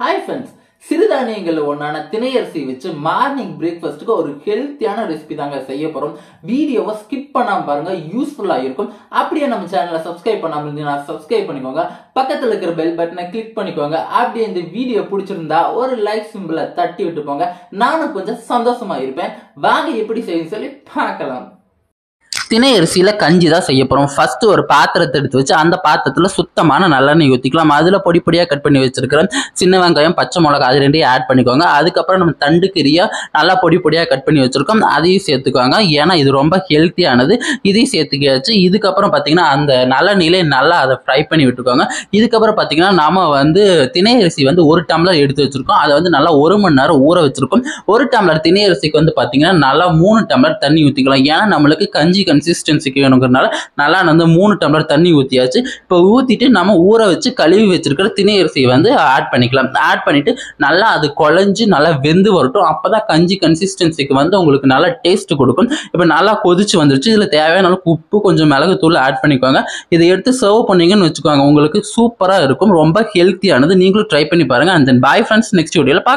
Hi friends, சிறுதானியங்கள் ஒண்ணான திணையரிசி வச்சு morning பிரேக்ஃபாஸ்ட்க்கு ஒரு ஹெல்த்தியான ரெசிபி தாங்க செய்ய போறோம். வீடியோவை ஸ்கிப் பண்ணாம பாருங்க, யூஸ்ஃபுல்லா இருக்கும். அப்படியே நம்ம சேனலை சப்ஸ்கிரைப் பண்ணாம இருந்தீங்கன்னா சப்ஸ்கிரைப் பண்ணிக்கோங்க. பக்கத்துல இருக்கிற பெல் பட்டனை கிளிக் பண்ணிக்கோங்க. அப்படியே இந்த வீடியோ பிடிச்சிருந்தா ஒரு லைக் சிம்பிளை தட்டி விட்டு போங்க. நானும் கொஞ்சம் சந்தோஷமா இருப்பேன். வாங்க எப்படி செய்யுன்னு சொல்லி பார்க்கலாம். திணை அரிசியில கஞ்சி தான் செய்ய போறோம். ஃபர்ஸ்ட் ஒரு பாத்திரத்தை எடுத்து வச்சு அந்த பாத்திரத்துல சுத்தமான நல்லெண்ணெய் ஊற்றிக்கலாம். அதுல பொடி பொடியா கட் பண்ணி வச்சிருக்கிறேன் சின்ன வெங்காயம், பச்சை மிளகாய் அது ரெண்டையும் ஆட் பண்ணிக்கோங்க. அதுக்கப்புறம் நம்ம தண்டு கீரையா நல்லா பொடி பொடியா கட் பண்ணி வச்சிருக்கோம், அதையும் சேர்த்துக்கோங்க. ஏன்னா இது ரொம்ப ஹெல்த்தியானது. இதையும் சேர்த்துக்கியாச்சு. இதுக்கப்புறம் பார்த்தீங்கன்னா அந்த நல்லெண்ணெயிலே நல்லா அதை ஃப்ரை பண்ணி விட்டுக்கோங்க. இதுக்கப்புறம் பார்த்தீங்கன்னா நம்ம திணை அரிசி ஒரு டம்ளர் எடுத்து வச்சிருக்கோம். அதை நல்லா 1 மணி நேரம் ஊற வச்சிருக்கோம். 1 டம்ளர் திணை அரிசிக்கு பார்த்தீங்கன்னா நல்லா 3 டம்ளர் தண்ணி ஊற்றிக்கலாம். ஏன்னா நம்மளுக்கு கஞ்சி கன்சிஸ்டன்சிக்கு வேணுங்கிறதுனால நல்லா 3 டம்ளர் தண்ணி ஊற்றியாச்சு. இப்போ ஊற்றிட்டு நம்ம ஊற வச்சு கழுவி வச்சிருக்கிற திணை அரிசியை ஆட் பண்ணிக்கலாம். ஆட் பண்ணிட்டு நல்லா அது குழஞ்சு நல்லா வெந்து வரட்டும். அப்பதான் கஞ்சி கன்சிஸ்டன்சிக்கு உங்களுக்கு நல்லா டேஸ்ட் கொடுக்கும். இப்போ நல்லா கொதிச்சு வந்துருச்சு. இதுல தேவையான உப்பு, கொஞ்சம் மிளகு தூள் ஆட் பண்ணிக்கோங்க. இதை எடுத்து சர்வ் பண்ணீங்கன்னு வச்சுக்கோங்க, உங்களுக்கு சூப்பரா இருக்கும். ரொம்ப ஹெல்த்தியானது. நீங்களும் ட்ரை பண்ணி பாருங்க. And then bye friends, next வீடியோல பார்க்கலாம்.